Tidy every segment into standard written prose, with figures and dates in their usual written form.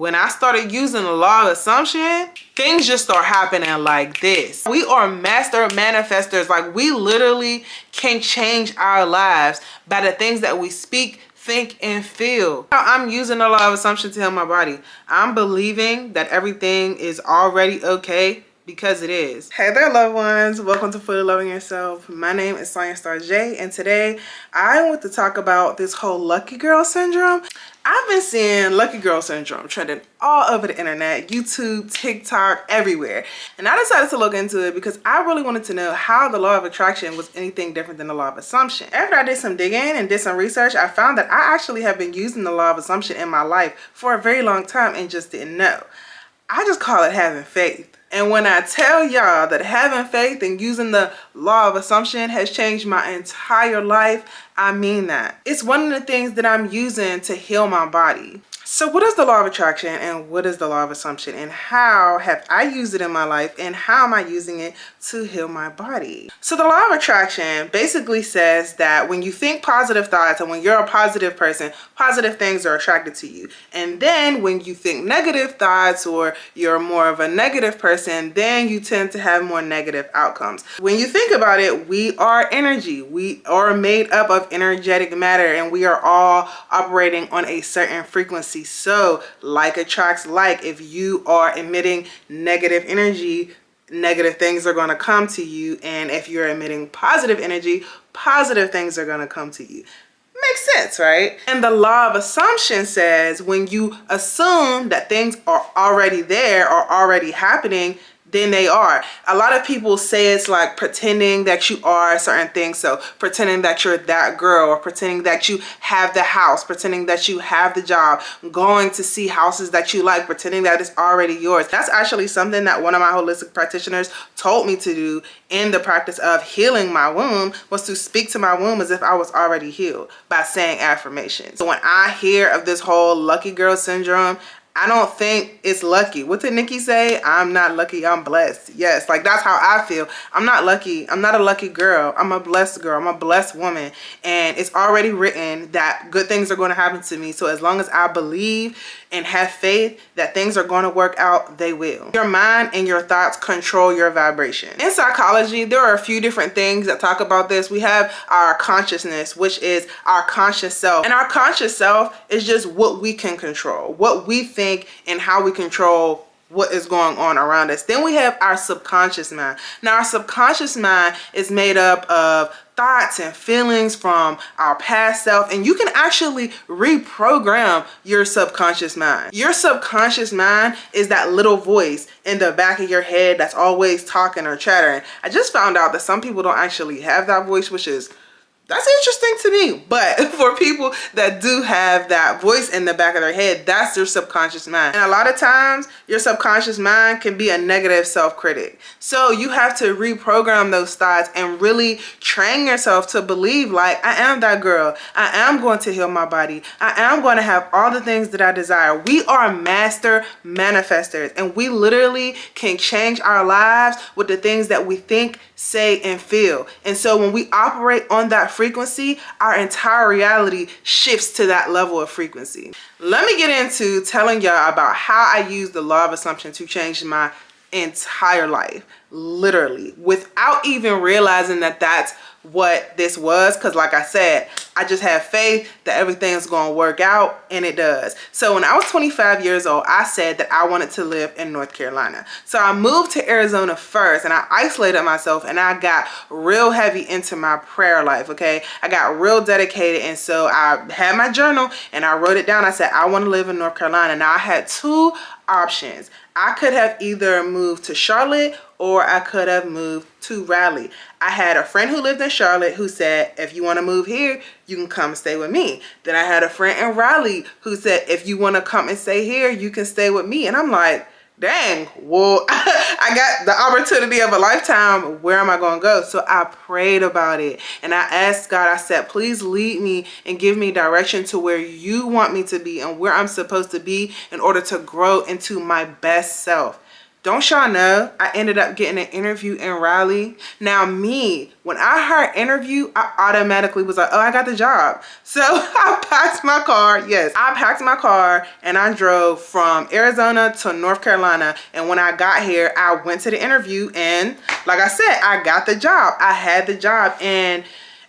When I started using the law of assumption, things just start happening like this. We are master manifestors. Like, we literally can change our lives by the things that we speak, think, and feel. I'm using the law of assumption to heal my body. I'm believing that everything is already okay because it is. Hey there, loved ones. Welcome to Fully Loving Yourself. My name is Science Star J, and today I want to talk about this whole lucky girl syndrome. I've been seeing lucky girl syndrome trending all over the internet, YouTube, TikTok, everywhere. And I decided to look into it because I really wanted to know how the law of attraction was anything different than the law of assumption. After I did some digging and did some research, I found that I actually have been using the law of assumption in my life for a very long time and just didn't know. I just call it having faith. And when I tell y'all that having faith and using the law of assumption has changed my entire life, I mean that. It's one of the things that I'm using to heal my body. So what is the law of attraction and what is the law of assumption, and how have I used it in my life, and how am I using it to heal my body? So the law of attraction basically says that when you think positive thoughts and when you're a positive person, positive things are attracted to you. And then when you think negative thoughts or you're more of a negative person, then you tend to have more negative outcomes. When you think about it, we are energy. We are made up of energetic matter, and we are all operating on a certain frequency. So like attracts like. If you are emitting negative energy, negative things are going to come to you. And if you're emitting positive energy, positive things are going to come to you. Makes sense, right? And the law of assumption says when you assume that things are already there or already happening, then they are. A lot of people say it's like pretending that you are certain things. So pretending that you're that girl, or pretending that you have the house, pretending that you have the job, going to see houses that you like, pretending that it's already yours. That's actually something that one of my holistic practitioners told me to do in the practice of healing my womb, was to speak to my womb as if I was already healed by saying affirmations. So when I hear of this whole lucky girl syndrome, I don't think it's lucky. What did Nikki say? I'm not lucky, I'm blessed. Yes, like that's how I feel. I'm not lucky. I'm not a lucky girl. I'm a blessed girl. I'm a blessed woman. And it's already written that good things are going to happen to me. So as long as I believe and have faith that things are going to work out, they will. Your mind and your thoughts control your vibration. In psychology, there are a few different things that talk about this. We have our consciousness, which is our conscious self. And our conscious self is just what we can control, what we think, and how we control what is going on around us. Then we have our subconscious mind. Now, our subconscious mind is made up of thoughts and feelings from our past self, and you can actually reprogram your subconscious mind. Your subconscious mind is that little voice in the back of your head that's always talking or chattering. I just found out that some people don't actually have that voice, which is that's interesting to me. But for people that do have that voice in the back of their head, that's their subconscious mind. And a lot of times, your subconscious mind can be a negative self-critic. So you have to reprogram those thoughts and really train yourself to believe like, I am that girl. I am going to heal my body. I am going to have all the things that I desire. We are master manifestors, and we literally can change our lives with the things that we think, say, and feel. And so when we operate on that frequency, our entire reality shifts to that level of frequency. Let me get into telling y'all about how I use the law of assumption to change my entire life, literally, without even realizing that that's what this was. Because like I said, I just have faith that everything's going to work out, and it does. So when I was 25 years old, I said that I wanted to live in North Carolina. So I moved to Arizona first, and I isolated myself, and I got real heavy into my prayer life, okay? I got real dedicated, and so I had my journal, and I wrote it down. I said, I want to live in North Carolina. Now I had two options. I could have either moved to Charlotte or I could have moved to Raleigh. I had a friend who lived in Charlotte who said, if you want to move here, you can come stay with me. Then I had a friend in Raleigh who said, if you want to come and stay here, you can stay with me. And I'm like, dang, well, I got the opportunity of a lifetime. Where am I going to go? So I prayed about it, and I asked God, I said, please lead me and give me direction to where you want me to be and where I'm supposed to be in order to grow into my best self. Don't y'all know I ended up getting an interview in Raleigh? Now me, when I heard interview, I automatically was like, oh, I got the job. So I packed my car. Yes, I packed my car and I drove from Arizona to North Carolina. And when I got here, I went to the interview and like I said, I got the job. I had the job, and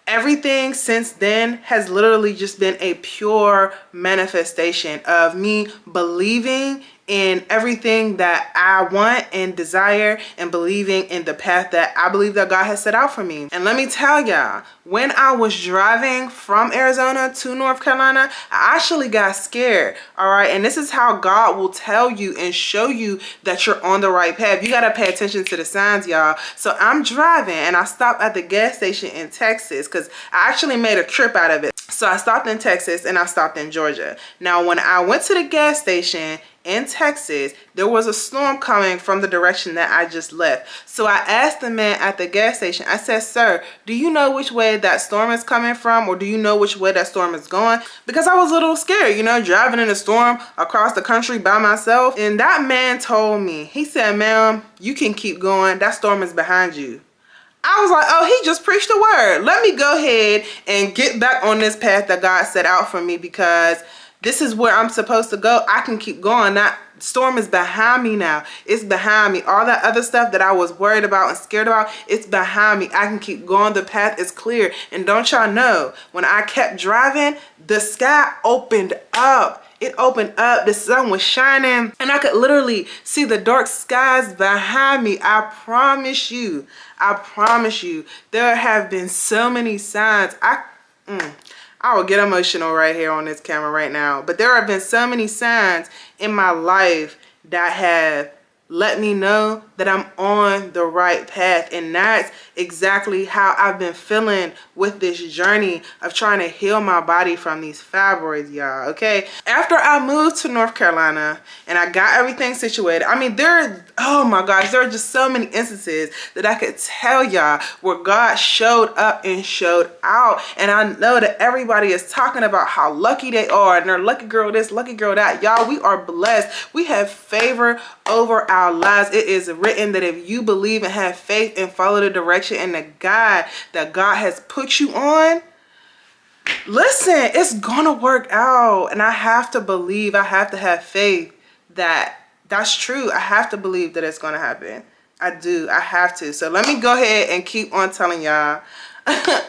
everything since then has literally just been a pure manifestation of me believing in everything that I want and desire, and believing in the path that I believe that God has set out for me. And let me tell y'all, when I was driving from Arizona to North Carolina, I actually got scared. All right. And this is how God will tell you and show you that you're on the right path. You got to pay attention to the signs, y'all. So I'm driving and I stopped at the gas station in Texas because I actually made a trip out of it. So I stopped in Texas and I stopped in Georgia. Now, when I went to the gas station in Texas, there was a storm coming from the direction that I just left. So I asked the man at the gas station, I said, sir, do you know which way that storm is coming from, or do you know which way that storm is going? Because I was a little scared, you know, driving in a storm across the country by myself. And that man told me, he said, ma'am, you can keep going. That storm is behind you. I was like, oh, he just preached the word. Let me go ahead and get back on this path that God set out for me, because this is where I'm supposed to go. I can keep going. That storm is behind me now. It's behind me. All that other stuff that I was worried about and scared about, it's behind me. I can keep going. The path is clear. And don't y'all know, when I kept driving, the sky opened up. It opened up. The sun was shining and I could literally see the dark skies behind me. I promise you, there have been so many signs. I will get emotional right here on this camera right now. But there have been so many signs in my life that have let me know that I'm on the right path. And that's exactly how I've been feeling with this journey of trying to heal my body from these fibroids, y'all, okay? After I moved to North Carolina and I got everything situated, I mean, oh my gosh, there are just so many instances that I could tell y'all where God showed up and showed out. And I know that everybody is talking about how lucky they are and they're lucky girl this, lucky girl that. Y'all, we are blessed. We have favor over our lives. It is written that if you believe and have faith and follow the direction and the guide that God has put you on, listen, it's gonna work out. And I have to believe, I have to have faith that that's true. I have to believe that it's gonna happen. I do, I have to. So let me go ahead and keep on telling y'all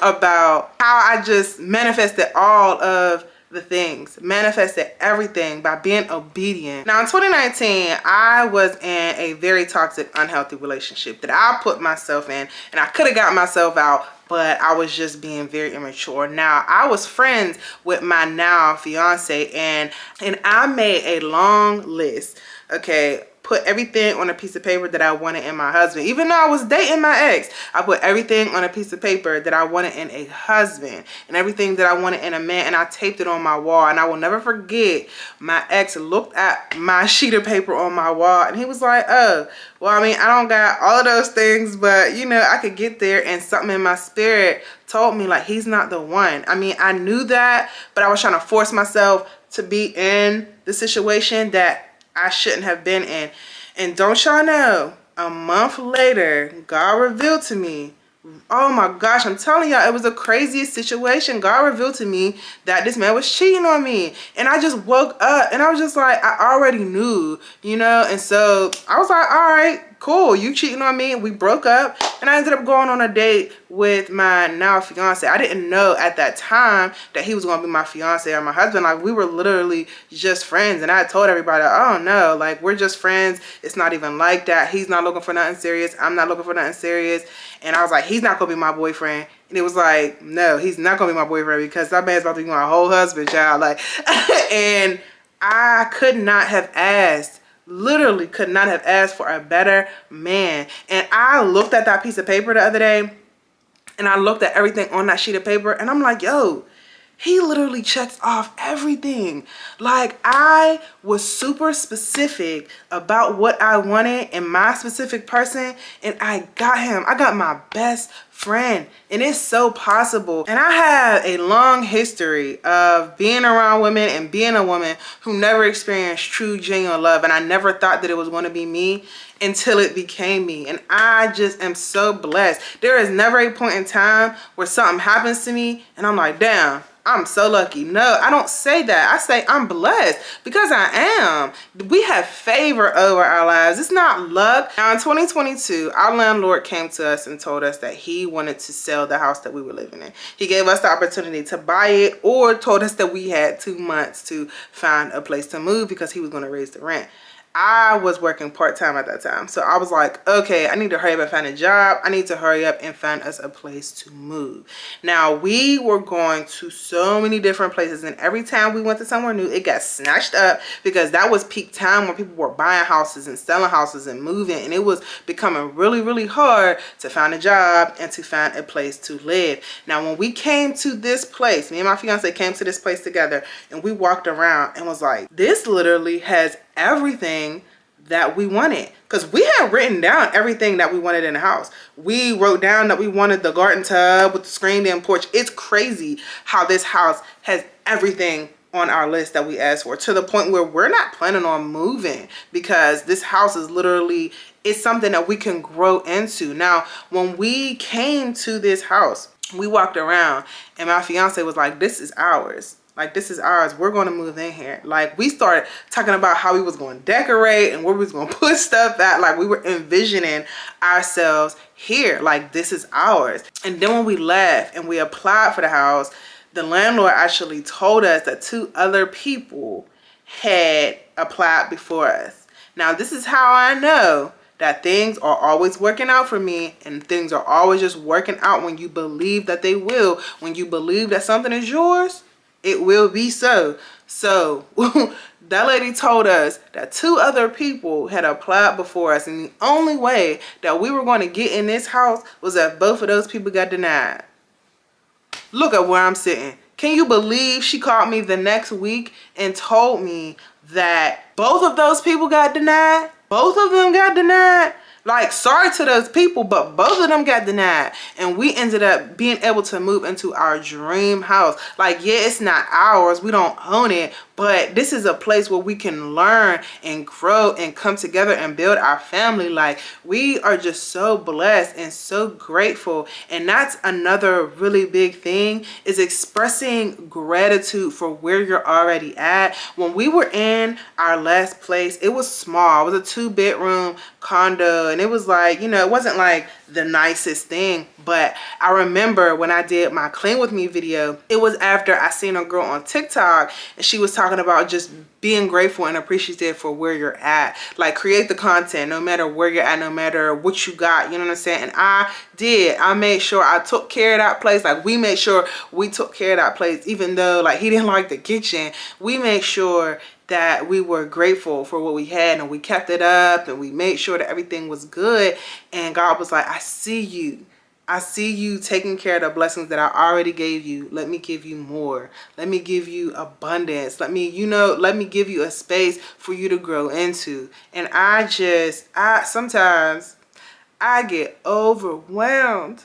about how I just manifested all of the things, manifested everything by being obedient. Now in 2019, I was in a very toxic, unhealthy relationship that I put myself in, and I could have got myself out, but I was just being very immature. Now I was friends with my now fiance, and I made a long list, okay, put everything on a piece of paper that I wanted in my husband. Even though I was dating my ex, I put everything on a piece of paper that I wanted in a husband and everything that I wanted in a man, and I taped it on my wall. And I will never forget, my ex looked at my sheet of paper on my wall and he was like, oh, well, I mean, I don't got all of those things, but you know, I could get there. And something in my spirit told me like, he's not the one. I mean, I knew that, but I was trying to force myself to be in the situation that I shouldn't have been in. And don't y'all know, a month later, God revealed to me, oh my gosh, I'm telling y'all, it was the craziest situation. God revealed to me that this man was cheating on me. And I just woke up and I was just like, I already knew, you know? And so I was like, all right, cool, you cheating on me. And we broke up and I ended up going on a date with my now fiance. I didn't know at that time that he was going to be my fiance or my husband. Like, we were literally just friends. And I told everybody, oh no, like, we're just friends. It's not even like that. He's not looking for nothing serious. I'm not looking for nothing serious. And I was like, he's not going to be my boyfriend. And it was like, no, he's not going to be my boyfriend because that man's about to be my whole husband, child. Like, and I could not have asked, literally could not have asked for a better man. And I looked at that piece of paper the other day and I looked at everything on that sheet of paper and I'm like, yo, He literally checks off everything. Like, I was super specific about what I wanted in my specific person, and I got him. I got my best friend, and it's so possible. And I have a long history of being around women and being a woman who never experienced true, genuine love, and I never thought that it was going to be me until it became me. And I just am so blessed. There is never a point in time where something happens to me and I'm like, damn, I'm so lucky. No, I don't say that. I say I'm blessed, because I am. We have favor over our lives. It's not luck. Now in 2022, our landlord came to us and told us that he wanted to sell the house that we were living in. He gave us the opportunity to buy it, or told us that we had 2 months to find a place to move because he was going to raise the rent. I was working part-time at that time. So I was like, okay, I need to hurry up and find a job. I need to hurry up and find us a place to move. Now, we were going to so many different places, and every time we went to somewhere new, it got snatched up, because that was peak time when people were buying houses and selling houses and moving, and it was becoming really, really hard to find a job and to find a place to live. Now, when we came to this place, me and my fiance came to this place together, and we walked around and was like, this literally has everything that we wanted, because we had written down everything that we wanted in the house. We wrote down that we wanted the garden tub with the screened-in porch. It's crazy how this house has everything on our list that we asked for, to the point where we're not planning on moving, because this house is literally, it's something that we can grow into. Now, when we came to this house, we walked around and my fiance was like, this is ours. Like, this is ours. We're going to move in here. Like, we started talking about how we was going to decorate and where we was going to put stuff at. Like, we were envisioning ourselves here. Like, this is ours. And then when we left and we applied for the house, the landlord actually told us that 2 other people had applied before us. Now, this is how I know that things are always working out for me, and things are always just working out when you believe that they will. When you believe that something is yours, it will be so. So that lady told us that 2 other people had applied before us, and the only way that we were going to get in this house was if both of those people got denied. Look at where I'm sitting. Can you believe she called me the next week and told me that both of those people got denied? Both of them got denied. Like, sorry to those people, but both of them got denied. And we ended up being able to move into our dream house. Like, yeah, it's not ours. We don't own it. But this is a place where we can learn and grow and come together and build our family. Like, we are just so blessed and so grateful. And that's another really big thing, is expressing gratitude for where you're already at. When we were in our last place, it was small. It was a 2-bedroom condo. And it was like, you know, it wasn't like the nicest thing. But I remember when I did my Clean With Me video, it was after I seen a girl on TikTok, and she was talking about just being grateful and appreciative for where you're at. Like, create the content no matter where you're at, no matter what you got, you know what I'm saying? And I did. I made sure I took care of that place. Like, we made sure we took care of that place, even though like he didn't like the kitchen. We made sure that we were grateful for what we had, and we kept it up, and we made sure that everything was good. And God was like, I see you. I see you taking care of the blessings that I already gave you. Let me give you more. Let me give you abundance. Let me, you know, let me give you a space for you to grow into. And sometimes I get overwhelmed.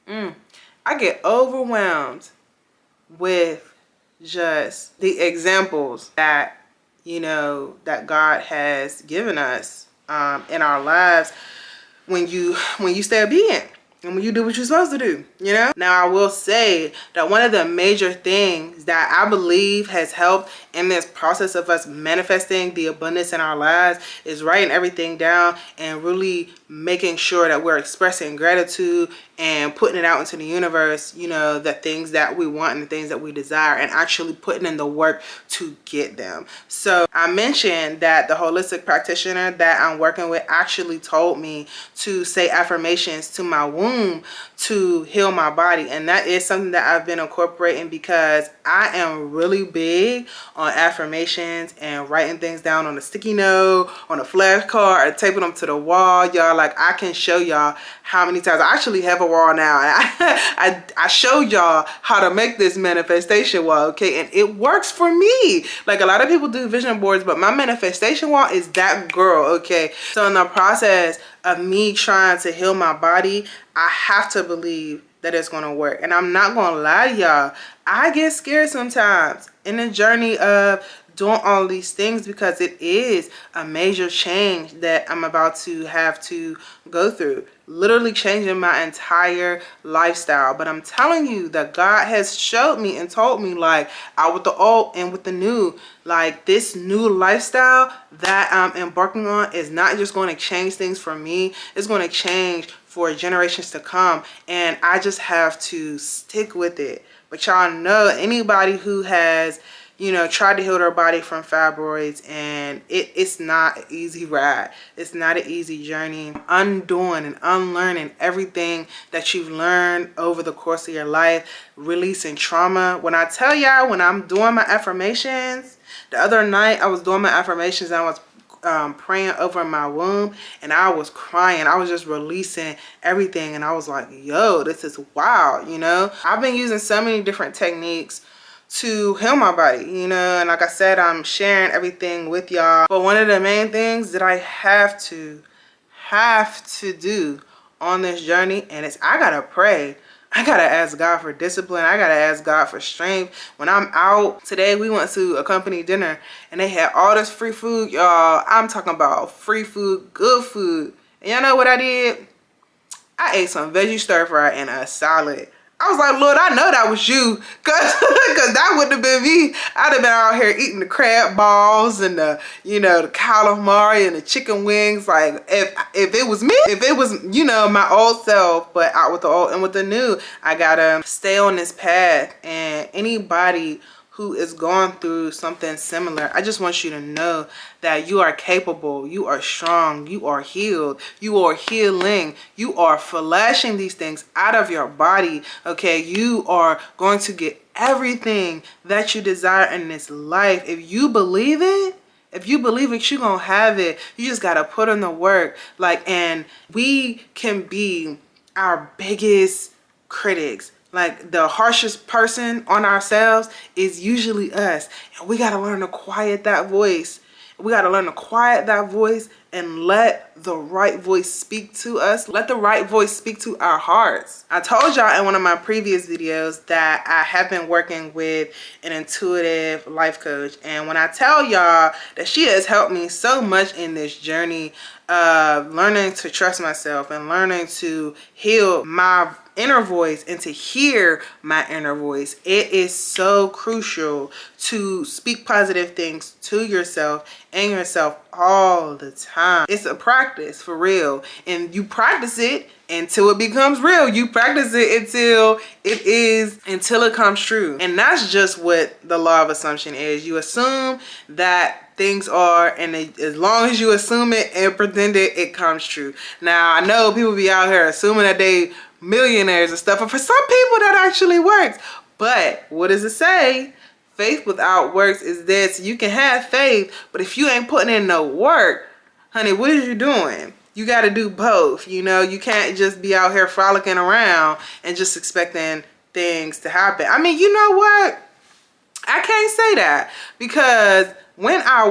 I get overwhelmed with just the examples that, you know, that God has given us in our lives when you stay obedient. And when you do what you're supposed to do, you know? Now, I will say that one of the major things that I believe has helped in this process of us manifesting the abundance in our lives is writing everything down and really making sure that we're expressing gratitude and putting it out into the universe, you know, the things that we want and the things that we desire, and actually putting in the work to get them. So I mentioned that the holistic practitioner that I'm working with actually told me to say affirmations to my womb room to heal my body. And that is something that I've been incorporating, because I am really big on affirmations and writing things down on a sticky note, on a flashcard, or taping them to the wall. Y'all, like, I can show y'all how many times I actually have a wall now. And I showed y'all how to make this manifestation wall, okay? And it works for me. Like, a lot of people do vision boards, but my manifestation wall is that girl, okay? So in the process of me trying to heal my body, I have to believe that it's going to work. And I'm not going to lie to y'all, I get scared sometimes in the journey of doing all these things, because it is a major change that I'm about to have to go through. Literally changing my entire lifestyle. But I'm telling you that God has showed me and told me, like, out with the old and with the new, like, this new lifestyle that I'm embarking on is not just going to change things for me, it's going to change for generations to come. And I just have to stick with it. But y'all know, anybody who has, you know, tried to heal their body from fibroids, and it's not an easy ride. It's not an easy journey. Undoing and unlearning everything that you've learned over the course of your life, releasing trauma. When I tell y'all, when I'm doing my affirmations, the other night I was doing my affirmations and I was praying over my womb, and I was crying. I was just releasing everything, and I was like, yo, this is wild, you know? I've been using so many different techniques to heal my body, you know, and like I said, I'm sharing everything with y'all. But one of the main things that I have to do on this journey, and it's, I gotta pray. I gotta ask God for discipline. I gotta ask God for strength. When I'm out, today we went to a company dinner and they had all this free food, y'all. I'm talking about free food, good food. And y'all know what I did? I ate some veggie stir fry and a salad. I was like, Lord, I know that was you, cause that wouldn't have been me. I'd have been out here eating the crab balls and the, you know, the calamari and the chicken wings. Like, if it was me, if it was, you know, my old self, but out with the old and with the new, I gotta stay on this path. And anybody who is going through something similar, I just want you to know that you are capable, you are strong, you are healed, you are healing, you are flashing these things out of your body, okay? You are going to get everything that you desire in this life. If you believe it, you're gonna have it. You just gotta put in the work. Like, and we can be our biggest critics. Like, the harshest person on ourselves is usually us. And we got to learn to quiet that voice. We got to learn to quiet that voice and let the right voice speak to us. Let the right voice speak to our hearts. I told y'all in one of my previous videos that I have been working with an intuitive life coach. And when I tell y'all that she has helped me so much in this journey of learning to trust myself and learning to heal my inner voice and to hear my inner voice, it is so crucial to speak positive things to yourself and yourself all the time. It's a practice, for real, and you practice it until it becomes real. You practice it until it comes true. And that's just what the law of assumption is. You assume that things are, and as long as you assume it and pretend it comes true. Now, I know people be out here assuming that they millionaires and stuff, and for some people that actually works. But what does it say? Faith without works is dead. So you can have faith, but if you ain't putting in no work, honey, what are you doing? You got to do both. You know, you can't just be out here frolicking around and just expecting things to happen. I mean, you know what? I can't say that, because when I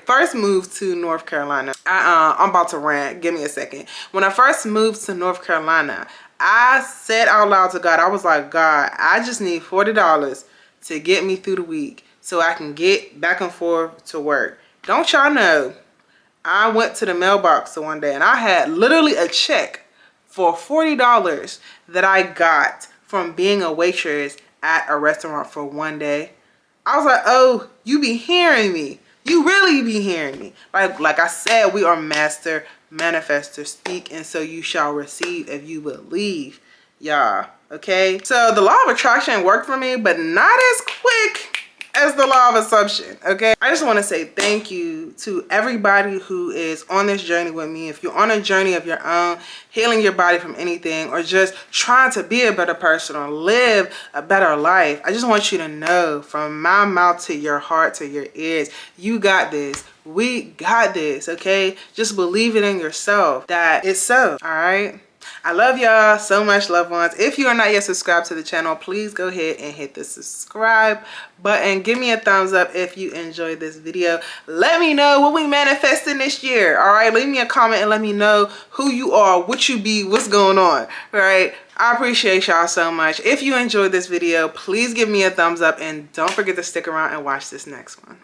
first moved to North Carolina, I'm about to rant. Give me a second. When I first moved to North Carolina, I said out loud to God, I was like, God, I just need $40 to get me through the week so I can get back and forth to work. Don't y'all know, I went to the mailbox one day and I had literally a check for $40 that I got from being a waitress at a restaurant for one day. I was like, oh, you be hearing me. You really be hearing me. Like I said, we are master manifestors. Speak and so you shall receive if you believe, y'all. Okay? So the law of attraction worked for me, but not as quick as the law of assumption, okay? I just want to say thank you to everybody who is on this journey with me. If you're on a journey of your own, healing your body from anything, or just trying to be a better person or live a better life, I just want you to know from my mouth to your heart to your ears, you got this. We got this, okay? Just believe it in yourself that it's so, all right? I love y'all so much, loved ones. If you are not yet subscribed to the channel, please go ahead and hit the subscribe button. Give me a thumbs up if you enjoyed this video. Let me know what we manifesting this year, all right? Leave me a comment and let me know who you are, what you be, what's going on, all right? I appreciate y'all so much. If you enjoyed this video, please give me a thumbs up and don't forget to stick around and watch this next one.